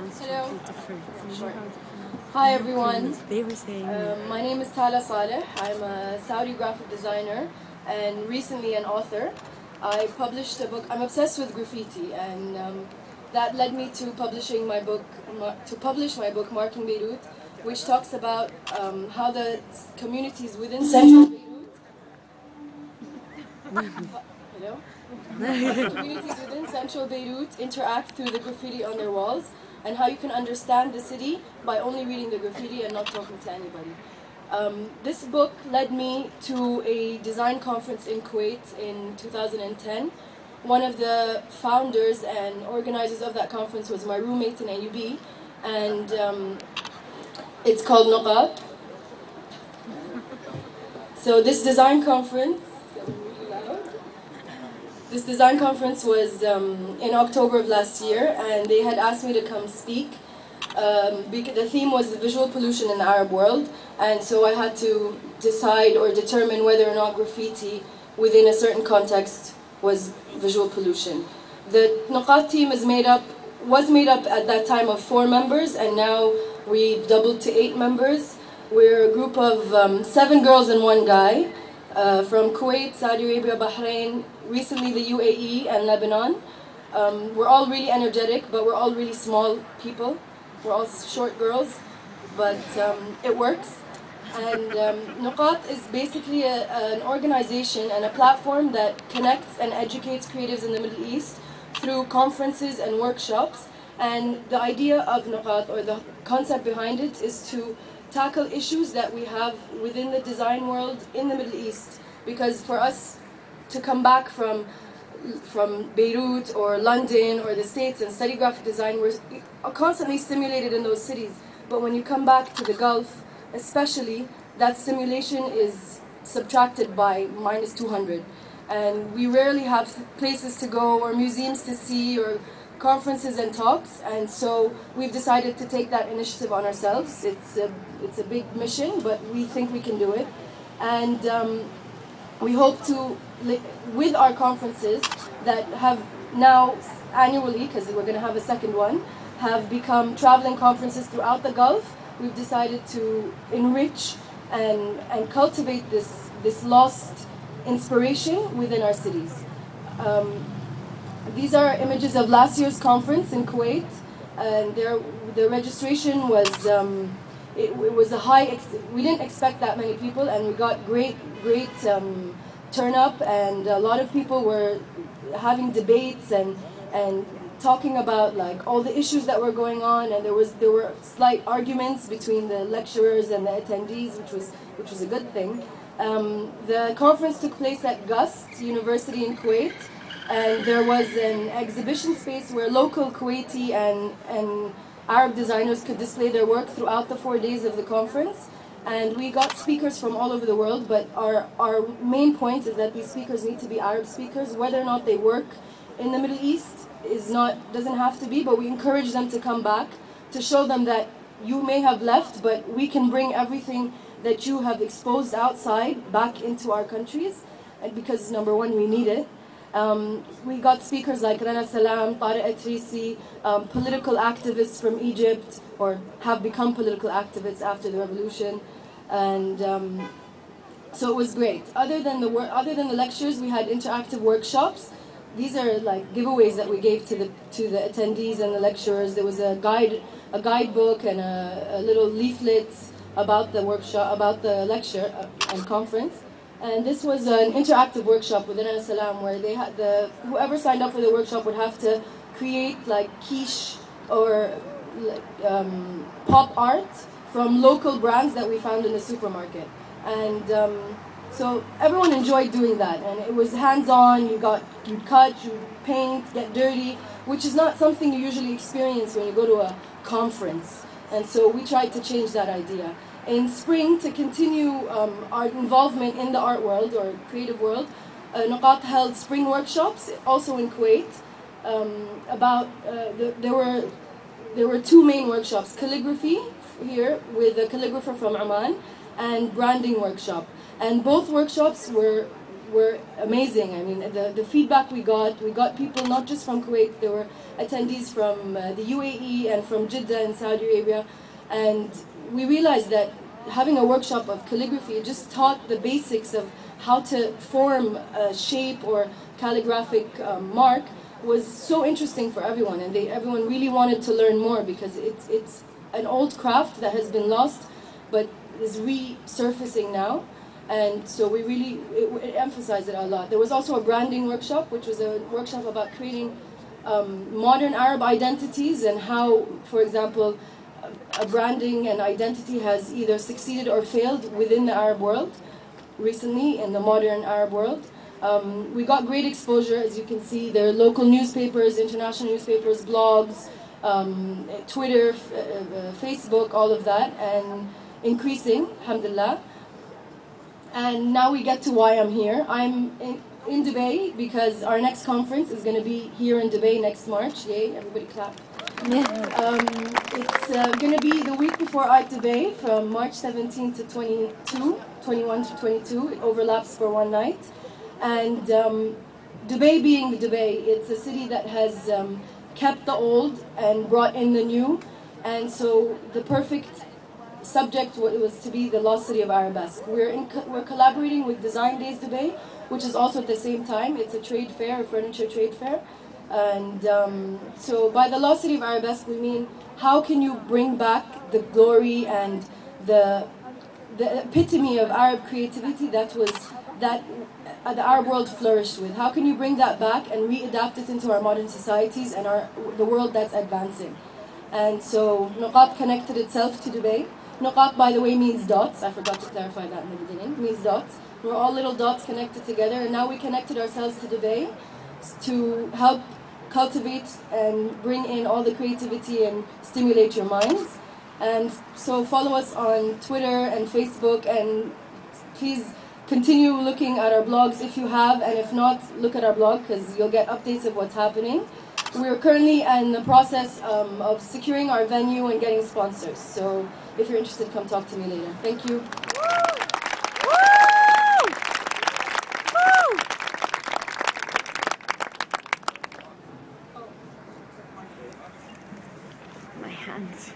Hello. Hi everyone. My name is Tala Saleh. I'm a Saudi graphic designer and recently an author. I published a book. I'm obsessed with graffiti, and that led me to publishing my book. Marking Beirut, which talks about how the communities within central Beirut. Hello. Communities within central Beirut interact through the graffiti on their walls, and how you can understand the city by only reading the graffiti and not talking to anybody. This book led me to a design conference in Kuwait in 2010. One of the founders and organizers of that conference was my roommate in AUB, and it's called Nuqat. So this design conference was in October of last year, and they had asked me to come speak. The theme was the visual pollution in the Arab world, and so I had to decide or determine whether or not graffiti within a certain context was visual pollution. The Nuqat team was made up at that time of 4 members, and now we've doubled to 8 members. We're a group of 7 girls and 1 guy from Kuwait, Saudi Arabia, Bahrain, recently the UAE and Lebanon. We're all really energetic, but we're all really small people. We're all short girls, but it works. And Nuqat is basically an organization and a platform that connects and educates creatives in the Middle East through conferences and workshops. And the idea of Nuqat, or the concept behind it, is to tackle issues that we have within the design world in the Middle East. Because for us to come back from Beirut or London or the States and study graphic design, we're constantly stimulated in those cities. But when you come back to the Gulf, especially, that stimulation is subtracted by -200. And we rarely have places to go or museums to see or conferences and talks, and so we've decided to take that initiative on ourselves. It's a big mission, but we think we can do it. And we hope to, with our conferences that have now annually, because we're going to have a second one, have become traveling conferences throughout the Gulf, we've decided to enrich and cultivate this lost inspiration within our cities. These are images of last year's conference in Kuwait, and the registration was it was a high. We didn't expect that many people, and we got great turn up, and a lot of people were having debates and talking about like all the issues that were going on, and there were slight arguments between the lecturers and the attendees, which was a good thing. The conference took place at Gust University in Kuwait, and there was an exhibition space where local Kuwaiti and Arab designers could display their work throughout the 4 days of the conference. And we got speakers from all over the world, but our main point is that these speakers need to be Arab speakers. Whether or not they work in the Middle East doesn't have to be, but we encourage them to come back to show them that you may have left, but we can bring everything that you have exposed outside back into our countries, and because number one, we need it. We got speakers like Rana Salam, Tariq Atrisi, political activists from Egypt, or have become political activists after the revolution, and so it was great. Other than the lectures, we had interactive workshops. These are like giveaways that we gave to the attendees and the lecturers. There was a guidebook and a little leaflets about the workshop, about the lecture and conference. And this was an interactive workshop within Al-Salam, where they had whoever signed up for the workshop would have to create like quiche or pop art from local brands that we found in the supermarket. And so everyone enjoyed doing that, and it was hands-on. You cut, you paint, get dirty, which is not something you usually experience when you go to a conference. And so we tried to change that idea. In spring, to continue our involvement in the art world or creative world, Nuqat held spring workshops, also in Kuwait. There were 2 main workshops: calligraphy here with a calligrapher from Oman, and branding workshop. And both workshops were were amazing. I mean, the feedback we got people not just from Kuwait, there were attendees from the UAE and from Jeddah in Saudi Arabia, and we realized that having a workshop of calligraphy just taught the basics of how to form a shape or calligraphic mark was so interesting for everyone, and everyone really wanted to learn more because it's an old craft that has been lost but is resurfacing now. And so we really it emphasized it a lot. There was also a branding workshop, which was a workshop about creating modern Arab identities and how, for example, a branding and identity has either succeeded or failed within the Arab world recently, in the modern Arab world. We got great exposure, as you can see. There are local newspapers, international newspapers, blogs, Twitter, Facebook, all of that, and increasing, alhamdulillah. And now we get to why I'm here. I'm in Dubai because our next conference is going to be here in Dubai next March. Yay, everybody clap. It's going to be the week before Art Dubai from March 17 to 21 to 22. It overlaps for one night. And Dubai being the Dubai, it's a city that has kept the old and brought in the new. And so the perfect subject was to be the lost city of Arabesque. We're collaborating with Design Days Dubai, which is also at the same time. It's a trade fair, a furniture trade fair. And so by the lost city of Arabesque, we mean how can you bring back the glory and the epitome of Arab creativity that the Arab world flourished with. How can you bring that back and readapt it into our modern societies and the world that's advancing? And so Nuqat connected itself to Dubai. Nuqat, by the way, means dots. I forgot to clarify that in the beginning. It means dots. We're all little dots connected together, and now we connected ourselves to Dubai to help cultivate and bring in all the creativity and stimulate your minds. And so follow us on Twitter and Facebook, and please continue looking at our blogs if you have, and if not, look at our blog because you'll get updates of what's happening. We're currently in the process of securing our venue and getting sponsors. So if you're interested, come talk to me later. Thank you. My hands.